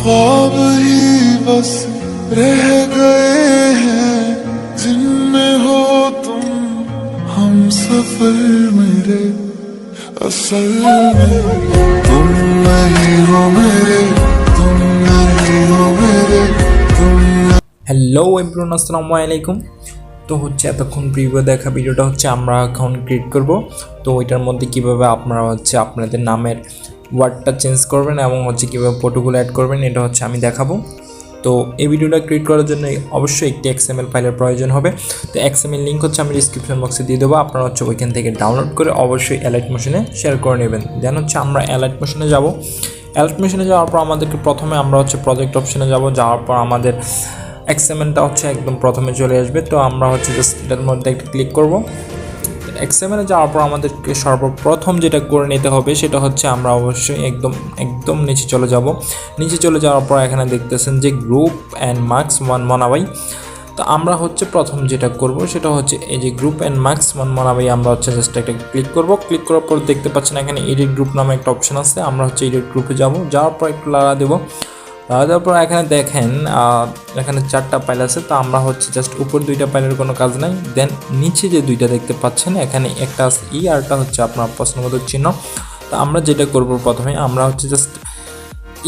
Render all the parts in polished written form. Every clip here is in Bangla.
ख्वाब ही बस रह गए हैं जिनमें हो तुम हम सफर मेरे असल में तुम नहीं हो मेरे तुम नहीं हो मेरे तुम। হ্যালো এভরিওয়ান, আসসালামু আলাইকুম। তো হচ্ছে এতক্ষণ প্রিভিউ দেখা ভিডিওটা হচ্ছে আমরা অ্যাকাউন্ট ক্রিয়েট করব। তো ওইটার মধ্যে কিভাবে আপনারা হচ্ছে আপনাদের নামের ওয়ার্ডটা চেঞ্জ করবেন এবং হচ্ছে কীভাবে ফটোগুলো অ্যাড করবেন এটা হচ্ছে আমি দেখাবো। তো এই ভিডিওটা ক্রিয়েট করার জন্য অবশ্যই একটি XML ফাইলের প্রয়োজন হবে। তো XML লিঙ্ক হচ্ছে আমি ডিসক্রিপশন বক্সে দিয়ে দেবো, আপনারা হচ্ছে ওইখান থেকে ডাউনলোড করে অবশ্যই অ্যালাইট মোশনে শেয়ার করে নেবেন। দেন হচ্ছে আমরা অ্যালাইট মোশনে যাব। অ্যালাইট মোশনে যাওয়ার পর আমাদেরকে প্রথমে আমরা হচ্ছে প্রজেক্ট অপশনে যাব। যাওয়ার পর আমাদের XMLটা হচ্ছে একদম প্রথমে চলে আসবে। তো আমরা হচ্ছে জাস্ট এটার মধ্যে একটা ক্লিক করব। XML এ যাওয়ার পর আমাদেরকে সর্বপ্রথম যেটা করে নিতে হবে সেটা হচ্ছে আমরা অবশ্যই একদম নিচে চলে যাব। নিচে চলে যাওয়ার পর এখানে দেখতেছেন যে গ্রুপ অ্যান্ড মার্কস 1 মনাবাই। তো আমরা হচ্ছে প্রথম যেটা করব সেটা হচ্ছে এই যে গ্রুপ অ্যান্ড মার্কস 1 মনাবাই আমরা হচ্ছে জাস্ট একটা ক্লিক করব। ক্লিক করার পর দেখতে পাচ্ছেন এখানে এডিট গ্রুপ নামে একটা অপশন আছে। আমরা হচ্ছে এডিট গ্রুপে যাব। যাওয়ার পর একটু লাড়া দেবো। তারপর এখানে দেখেন এখানে 4টা ফাইল আছে। তো আমরা হচ্ছে জাস্ট উপর 2টা ফাইলের কোনো কাজ নাই। দেন নিচে যে 2টা দেখতে পাচ্ছেন এখানে একটা আছে ই আরটা হচ্ছে আপনার প্রশ্নবোধক চিহ্ন। তো আমরা যেটা করব প্রথমে আমরা হচ্ছে জাস্ট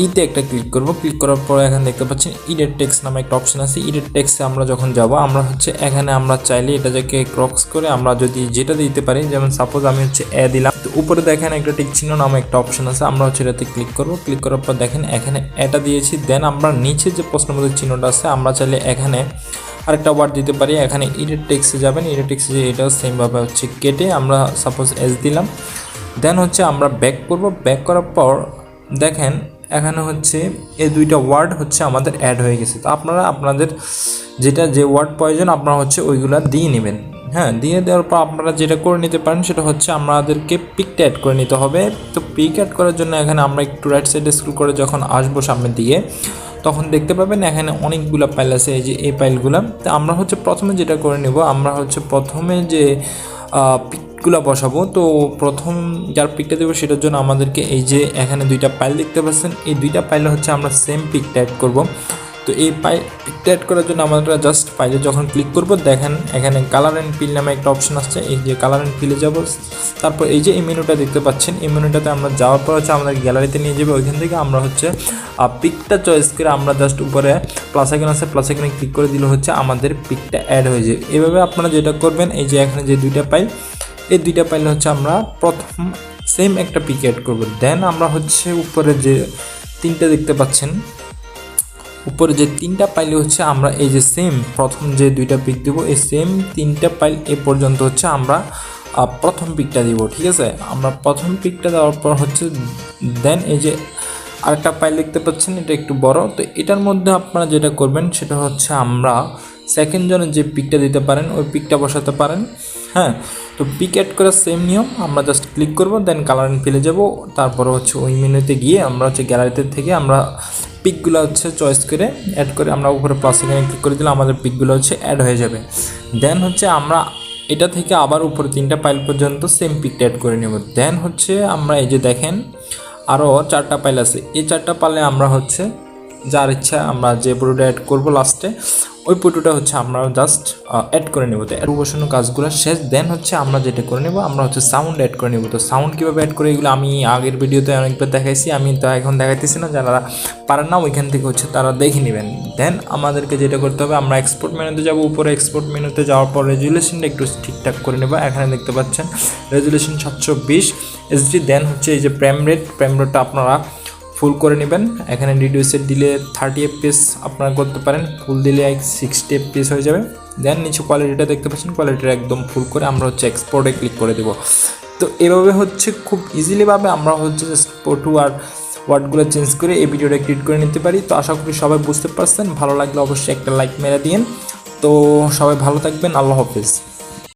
ইতে একটা ক্লিক করব। ক্লিক করার পর এখানে দেখতে পাচ্ছেন ইডিট টেক্সট নামে একটা অপশন আছে। ইডিট টেক্সটে আমরা যখন যাব আমরা হচ্ছে এখানে আমরা চাইলে এটাকে ক্রস করে আমরা যদি যেটা দিতে পারি, যেমন সাপোজ আমি হচ্ছে এ দিলাম। তো উপরে দেখেন একটা টিক চিহ্ন নামে একটা অপশন আছে, আমরা হচ্ছে এটাতে ক্লিক করব। ক্লিক করার পর দেখেন এখানে এটা দিয়েছি। দেন আমরা নিচে যে প্রশ্নবোধক চিহ্নটা আছে আমরা চাইলে এখানে আরেকটা ওয়ার্ড দিতে পারি। এখানে এডিট টেক্সটে যাবেন। এডিট টেক্সটে যে এটাও সেমভাবে হচ্ছে কেটে আমরা সাপোজ এস দিলাম। দেন হচ্ছে আমরা ব্যাক করব। ব্যাক করার পর দেখেন এখানে হচ্ছে এই 2টা ওয়ার্ড হচ্ছে আমাদের অ্যাড হয়ে গেছে। তো আপনারা আপনাদের যে ওয়ার্ড প্রয়োজন আপনারা হচ্ছে ওইগুলা দিয়ে নেবেন। হ্যাঁ, দিয়ে দেওয়ার পর আপনারা যেটা করে নিতে পারেন সেটা হচ্ছে আমাদেরকে পিকটা অ্যাড করে নিতে হবে। তো পিক অ্যাড করার জন্য এখানে আমরা একটু রাইট সাইডে স্ক্রল করে যখন আসবো সামনের দিকে তখন দেখতে পাবেন এখানে অনেকগুলো ফাইল আছে, এই যে এই ফাইলগুলো। তো আমরা হচ্ছে প্রথমে যেটা করে নেব আমরা হচ্ছে প্রথমে যে পিকগুলো বসাবো। তো প্রথম যার পিকটা দেবো সেটার জন্য আমাদেরকে এই যে এখানে 2টা ফাইল দেখতে পাচ্ছেন, এই 2টা ফাইলে হচ্ছে আমরা সেম পিকটা অ্যাড করব। তো এই পিকটা অ্যাড করার জন্য আমরা জাস্ট ফাইলে যখন ক্লিক করব দেখেন এখানে কালার অ্যান্ড ফিল নামে একটা অপশন আসছে। এই যে কালার অ্যান্ড ফিলে যাব। তারপর এই যে এই মেনুটা দেখতে পাচ্ছেন, এই মেনুটাতে আমরা যাওয়ার পর হচ্ছে আমাদের গ্যালারিতে নিয়ে যাবে। ওইখান থেকে আমরা হচ্ছে পিকটা চয়েস করে আমরা জাস্ট উপরে প্লাস আইকন আছে, প্লাস আইকনে ক্লিক করে দিলে হচ্ছে আমাদের পিকটা অ্যাড হয়ে যায়। এভাবে আপনারা যেটা করবেন এই যে এখানে যে 2টা ফাইল, এই 2টা ফাইলে হচ্ছে আমরা প্রথম সেম একটা পিক অ্যাড করব। দেন আমরা হচ্ছে উপরে যে 3টা দেখতে পাচ্ছেন, উপরে যে 3টা ফাইলে হচ্ছে আমরা এই যে সেম প্রথম যে 2টা পিক দেবো এই সেম 3টা ফাইল এ পর্যন্ত হচ্ছে আমরা প্রথম পিকটা দিব। ঠিক আছে, আমরা প্রথম পিকটা দেওয়ার পর হচ্ছে দেন এই যে আরেকটা ফাইল দেখতে পাচ্ছেন, এটা একটু বড়। তো এটার মধ্যে আপনারা যেটা করবেন সেটা হচ্ছে আমরা সেকেন্ড জনের যে পিকটা দিতে পারেন ওই পিকটা বসাতে পারেন। হ্যাঁ, তো পিক অ্যাড করার সেম নিয়ম, আমরা জাস্ট ক্লিক করব। দেন কালার অ্যান্ড ফিলে যাব। তারপরে হচ্ছে ওই মেনুতে গিয়ে আমরা হচ্ছে গ্যালারিতে থেকে আমরা পিকগুলো হচ্ছে চয়েস করে অ্যাড করে আমরা উপরে প্লাস এখানে ক্লিক করে দিলে আমাদের পিকগুলো হচ্ছে অ্যাড হয়ে যাবে। দেন হচ্ছে আমরা এটা থেকে আবার উপরে 3টা ফাইল পর্যন্ত সেম পিকটা অ্যাড করে নেব। দেন হচ্ছে আমরা এই যে দেখেন আরও 4টা ফাইল আছে, এই 4টা ফাইলে আমরা হচ্ছে যার ইচ্ছা আমরা যে ফটোটা অ্যাড করবো লাস্টে ওই ফটোটা হচ্ছে আমরা জাস্ট অ্যাড করে নেব। তো অ্যাড বসানো কাজগুলো শেষ। দেন হচ্ছে আমরা যেটা করে নেব আমরা হচ্ছে সাউন্ড অ্যাড করে নেব। তো সাউন্ড কীভাবে অ্যাড করে এগুলো আমি আগের ভিডিওতে অনেকবার দেখাইছি, আমি তো এখন দেখাইতেছি না। যারা পারেন না ওইখান থেকে হচ্ছে তারা দেখে নেবেন। দেন আমাদেরকে যেটা করতে হবে আমরা এক্সপোর্ট মেনুতে যাব। উপরে এক্সপোর্ট মেনুতে যাওয়ার পর রেজুলেশনটা একটু ঠিকঠাক করে নেব। এখানে দেখতে পাচ্ছেন রেজুলেশন 720 HD। দেন হচ্ছে এই যে ফ্রেম রেটটা আপনারা ফুল করে নেবেন। এখানে রিডিউসের দিলে 30 FPS আপনারা করতে পারেন, ফুল দিলে 60 FPS হয়ে যাবে। দেন নিচে কোয়ালিটিটা দেখতে পাচ্ছেন, কোয়ালিটিটা একদম ফুল করে আমরা হচ্ছে এক্সপোর্টে ক্লিক করে দেবো। তো এভাবে হচ্ছে খুব ইজিলিভাবে আমরা হচ্ছে ফটো আর ওয়ার্ডগুলো চেঞ্জ করে এই ভিডিওটা ক্রিয়েট করে নিতে পারি। তো আশা করি সবাই বুঝতে পারছেন। ভালো লাগলে অবশ্যই একটা লাইক মেরে দিন। তো সবাই ভালো থাকবেন, আল্লাহ হাফেজ।